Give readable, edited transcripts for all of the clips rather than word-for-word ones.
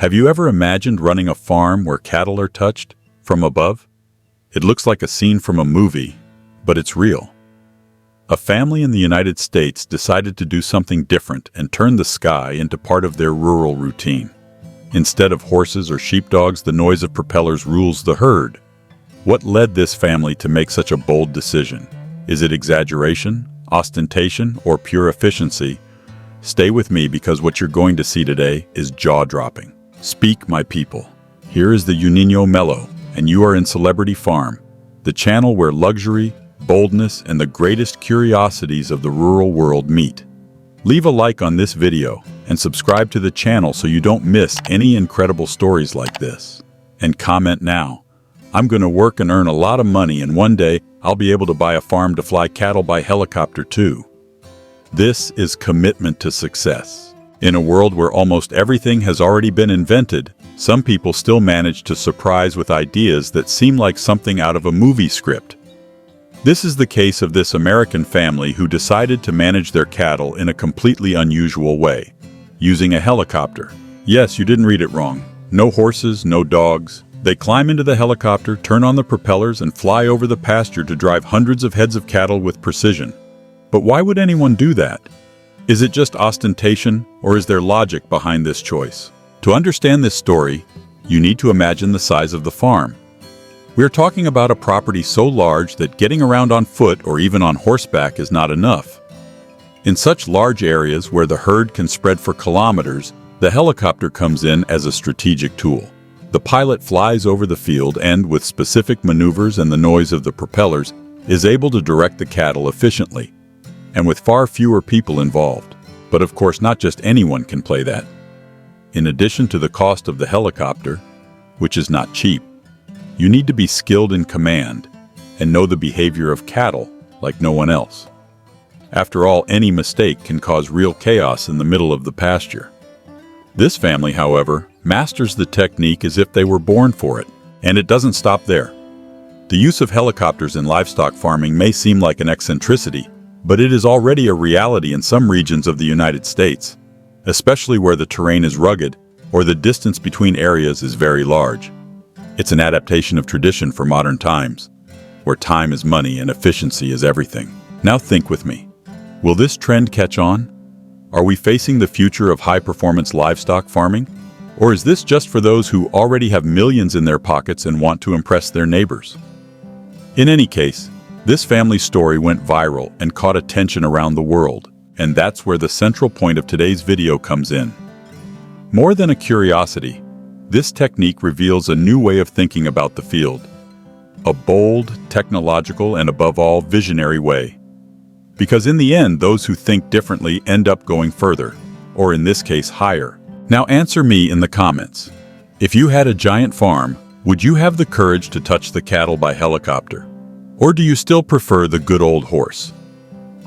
Have you ever imagined running a farm where cattle are touched from above? It looks like a scene from a movie, but it's real. A family in the United States decided to do something different and turn the sky into part of their rural routine. Instead of horses or sheepdogs, the noise of propellers rules the herd. What led this family to make such a bold decision? Is it exaggeration, ostentation, or pure efficiency? Stay with me because what you're going to see today is jaw-dropping. Speak, my people. Here is the Juninho Melo, and you are in Celebrity Farm, the channel where luxury, boldness, and the greatest curiosities of the rural world meet. Leave a like on this video and subscribe to the channel so you don't miss any incredible stories like this. And comment now. I'm going to work and earn a lot of money, and one day I'll be able to buy a farm to fly cattle by helicopter too. This is commitment to success. In a world where almost everything has already been invented, some people still manage to surprise with ideas that seem like something out of a movie script. This is the case of this American family who decided to manage their cattle in a completely unusual way, using a helicopter. Yes, you didn't read it wrong. No horses, no dogs. They climb into the helicopter, turn on the propellers, and fly over the pasture to drive hundreds of heads of cattle with precision. But why would anyone do that? Is it just ostentation, or is there logic behind this choice? To understand this story, you need to imagine the size of the farm. We are talking about a property so large that getting around on foot or even on horseback is not enough. In such large areas where the herd can spread for kilometers, the helicopter comes in as a strategic tool. The pilot flies over the field and, with specific maneuvers and the noise of the propellers, is able to direct the cattle efficiently, and with far fewer people involved. But of course, not just anyone can play that. In addition to the cost of the helicopter, which is not cheap, you need to be skilled in command and know the behavior of cattle like no one else. After all, any mistake can cause real chaos in the middle of the pasture. This family, however, masters the technique as if they were born for it, and it doesn't stop there. The use of helicopters in livestock farming may seem like an eccentricity, but it is already a reality in some regions of the United States, especially where the terrain is rugged or the distance between areas is very large. It's an adaptation of tradition for modern times, where time is money and efficiency is everything. Now think with me. Will this trend catch on? Are we facing the future of high-performance livestock farming? Or is this just for those who already have millions in their pockets and want to impress their neighbors? In any case, this family's story went viral and caught attention around the world, and that's where the central point of today's video comes in. More than a curiosity, this technique reveals a new way of thinking about the field. A bold, technological, and above all, visionary way. Because in the end, those who think differently end up going further, or in this case, higher. Now answer me in the comments. If you had a giant farm, would you have the courage to touch the cattle by helicopter? Or do you still prefer the good old horse?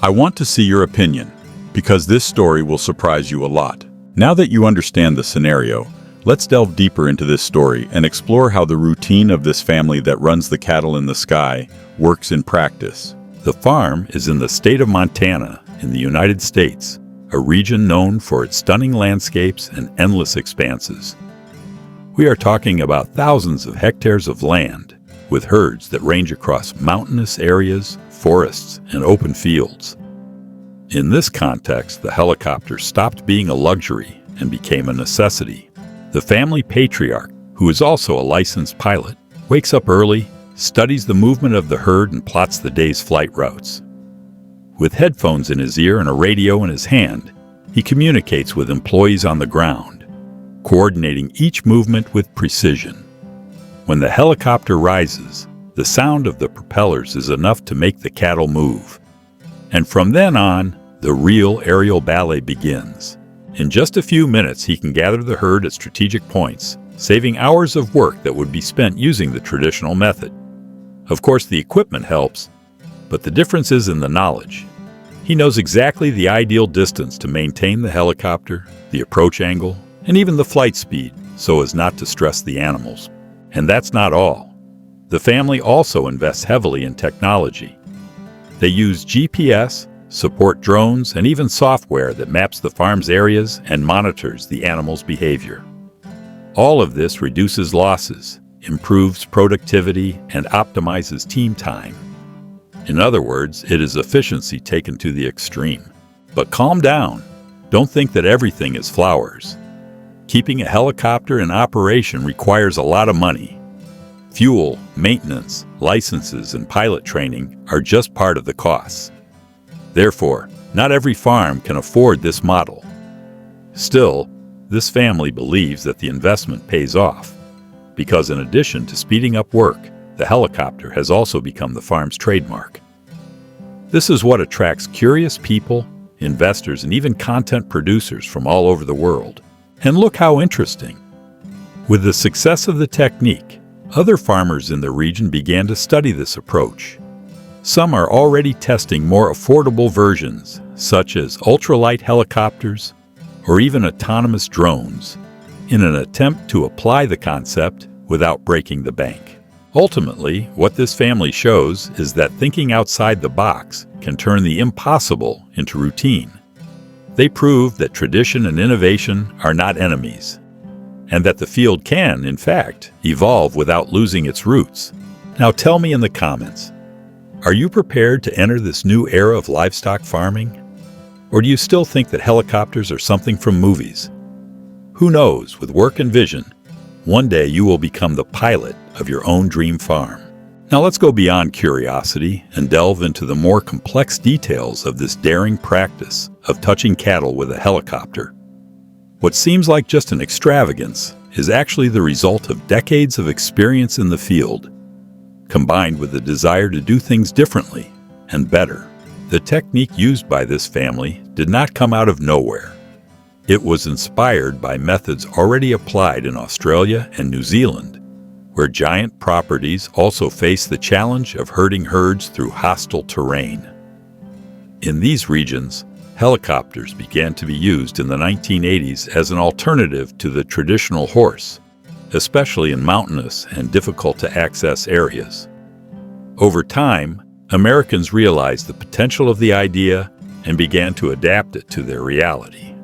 I want to see your opinion, because this story will surprise you a lot. Now that you understand the scenario, let's delve deeper into this story and explore how the routine of this family that runs the cattle in the sky works in practice. The farm is in the state of Montana in the United States, a region known for its stunning landscapes and endless expanses. We are talking about thousands of hectares of land, with herds that range across mountainous areas, forests, and open fields. In this context, the helicopter stopped being a luxury and became a necessity. The family patriarch, who is also a licensed pilot, wakes up early, studies the movement of the herd, and plots the day's flight routes. With headphones in his ear and a radio in his hand, he communicates with employees on the ground, coordinating each movement with precision. When the helicopter rises, the sound of the propellers is enough to make the cattle move. And from then on, the real aerial ballet begins. In just a few minutes, he can gather the herd at strategic points, saving hours of work that would be spent using the traditional method. Of course, the equipment helps, but the difference is in the knowledge. He knows exactly the ideal distance to maintain the helicopter, the approach angle, and even the flight speed, so as not to stress the animals. And that's not all. The family also invests heavily in technology. They use GPS, support drones, and even software that maps the farm's areas and monitors the animals' behavior. All of this reduces losses, improves productivity, and optimizes team time. In other words, it is efficiency taken to the extreme. But calm down. Don't think that everything is flowers. Keeping a helicopter in operation requires a lot of money. Fuel, maintenance, licenses, and pilot training are just part of the costs. Therefore, not every farm can afford this model. Still, this family believes that the investment pays off, because in addition to speeding up work, the helicopter has also become the farm's trademark. This is what attracts curious people, investors, and even content producers from all over the world. And look how interesting. With the success of the technique, other farmers in the region began to study this approach. Some are already testing more affordable versions, such as ultralight helicopters or even autonomous drones, in an attempt to apply the concept without breaking the bank. Ultimately, what this family shows is that thinking outside the box can turn the impossible into routine. They prove that tradition and innovation are not enemies, and that the field can, in fact, evolve without losing its roots. Now tell me in the comments, are you prepared to enter this new era of livestock farming? Or do you still think that helicopters are something from movies? Who knows, with work and vision, one day you will become the pilot of your own dream farm. Now let's go beyond curiosity and delve into the more complex details of this daring practice of touching cattle with a helicopter. What seems like just an extravagance is actually the result of decades of experience in the field, combined with the desire to do things differently and better. The technique used by this family did not come out of nowhere. It was inspired by methods already applied in Australia and New Zealand, where giant properties also face the challenge of herding herds through hostile terrain. In these regions, helicopters began to be used in the 1980s as an alternative to the traditional horse, especially in mountainous and difficult-to-access areas. Over time, Americans realized the potential of the idea and began to adapt it to their reality.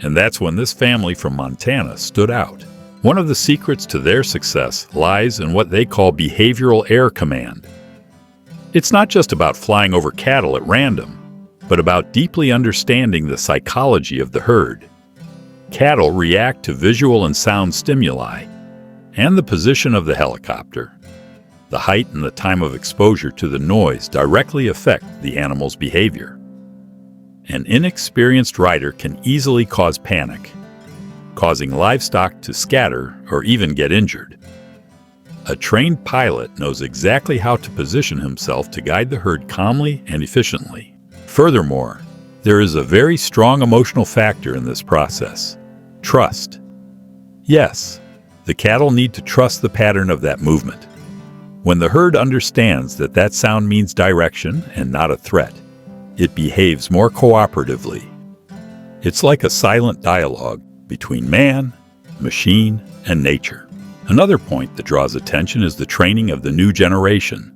And that's when this family from Montana stood out. One of the secrets to their success lies in what they call behavioral air command. It's not just about flying over cattle at random, but about deeply understanding the psychology of the herd. Cattle react to visual and sound stimuli, and the position of the helicopter. The height and the time of exposure to the noise directly affect the animal's behavior. An inexperienced rider can easily cause panic, causing livestock to scatter or even get injured. A trained pilot knows exactly how to position himself to guide the herd calmly and efficiently. Furthermore, there is a very strong emotional factor in this process: trust. Yes, the cattle need to trust the pattern of that movement. When the herd understands that that sound means direction and not a threat, it behaves more cooperatively. It's like a silent dialogue between man, machine, and nature. Another point that draws attention is the training of the new generation.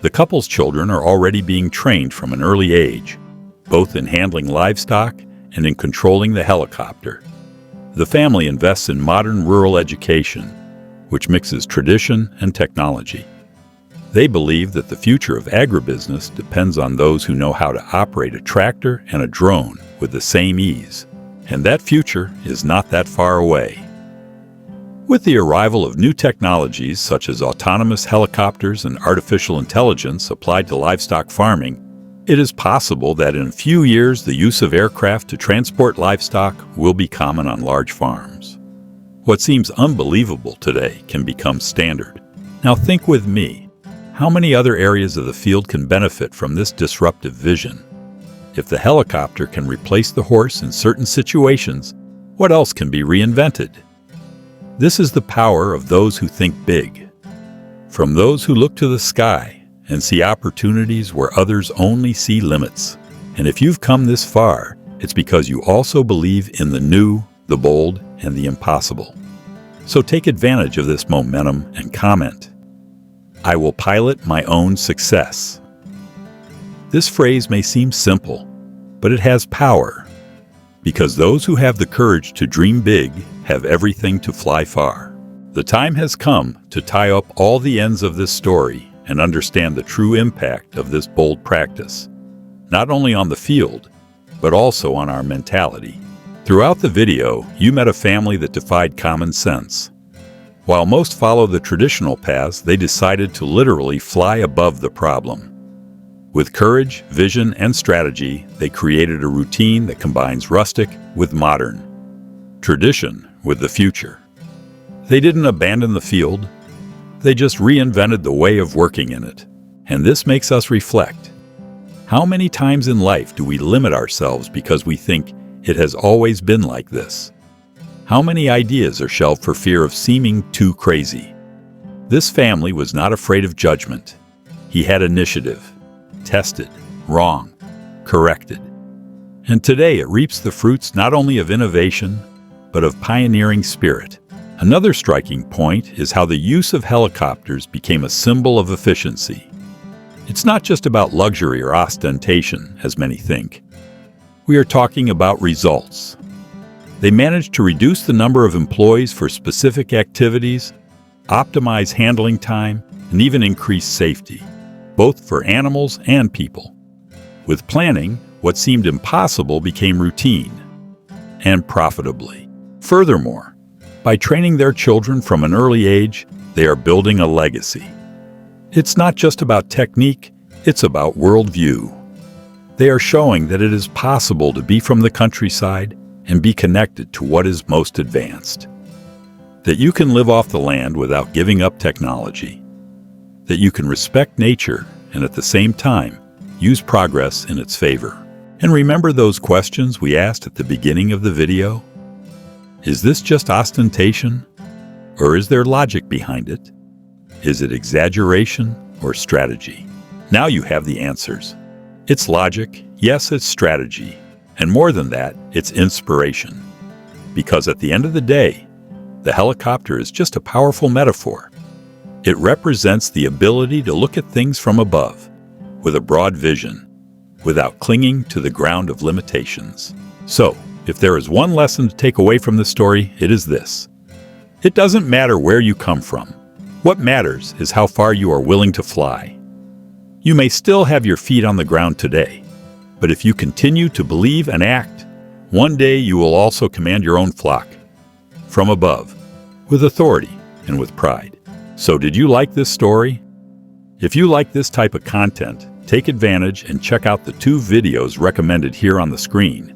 The couple's children are already being trained from an early age, both in handling livestock and in controlling the helicopter. The family invests in modern rural education, which mixes tradition and technology. They believe that the future of agribusiness depends on those who know how to operate a tractor and a drone with the same ease, and that future is not that far away. With the arrival of new technologies such as autonomous helicopters and artificial intelligence applied to livestock farming, it is possible that in a few years the use of aircraft to transport livestock will be common on large farms. What seems unbelievable today can become standard. Now think with me. How many other areas of the field can benefit from this disruptive vision? If the helicopter can replace the horse in certain situations, what else can be reinvented? This is the power of those who think big. From those who look to the sky and see opportunities where others only see limits. And if you've come this far, it's because you also believe in the new, the bold, and the impossible. So take advantage of this momentum and comment, "I will pilot my own success." This phrase may seem simple, but it has power, because those who have the courage to dream big have everything to fly far. The time has come to tie up all the ends of this story and understand the true impact of this bold practice, not only on the field, but also on our mentality. Throughout the video, you met a family that defied common sense. While most follow the traditional paths, they decided to literally fly above the problem. With courage, vision, and strategy, they created a routine that combines rustic with modern, tradition with the future. They didn't abandon the field, they just reinvented the way of working in it. And this makes us reflect. How many times in life do we limit ourselves because we think it has always been like this? How many ideas are shelved for fear of seeming too crazy? This family was not afraid of judgment. He had initiative, tested, wrong, corrected. And today it reaps the fruits not only of innovation, but of pioneering spirit. Another striking point is how the use of helicopters became a symbol of efficiency. It's not just about luxury or ostentation, as many think. We are talking about results. They managed to reduce the number of employees for specific activities, optimize handling time, and even increase safety, both for animals and people. With planning, what seemed impossible became routine, and profitably. Furthermore, by training their children from an early age, they are building a legacy. It's not just about technique, it's about worldview. They are showing that it is possible to be from the countryside and be connected to what is most advanced. That you can live off the land without giving up technology. That you can respect nature and at the same time use progress in its favor. And remember those questions we asked at the beginning of the video? Is this just ostentation? Or is there logic behind it? Is it exaggeration or strategy? Now you have the answers. It's logic, yes, it's strategy. And more than that, it's inspiration. Because at the end of the day, the helicopter is just a powerful metaphor. It represents the ability to look at things from above, with a broad vision, without clinging to the ground of limitations. So, if there is one lesson to take away from this story, it is this. It doesn't matter where you come from. What matters is how far you are willing to fly. You may still have your feet on the ground today, but if you continue to believe and act, one day you will also command your own flock, from above, with authority and with pride. So did you like this story? If you like this type of content, take advantage and check out the 2 videos recommended here on the screen.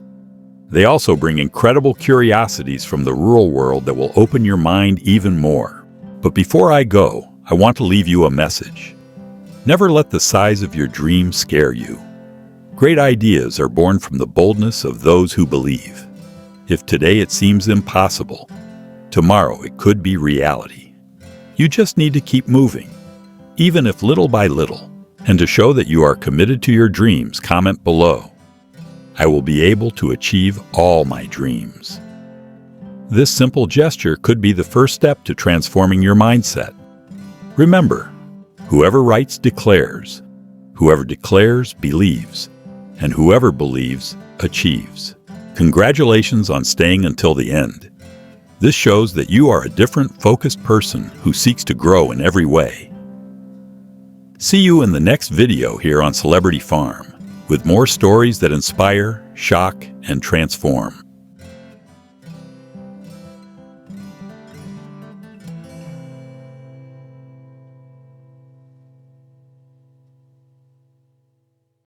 They also bring incredible curiosities from the rural world that will open your mind even more. But before I go, I want to leave you a message. Never let the size of your dream scare you. Great ideas are born from the boldness of those who believe. If today it seems impossible, tomorrow it could be reality. You just need to keep moving, even if little by little. And to show that you are committed to your dreams, comment below. I will be able to achieve all my dreams. This simple gesture could be the first step to transforming your mindset. Remember, whoever writes declares, whoever declares believes, and whoever believes achieves. Congratulations on staying until the end. This shows that you are a different, focused person who seeks to grow in every way. See you in the next video here on Celebrity Farm, with more stories that inspire, shock, and transform.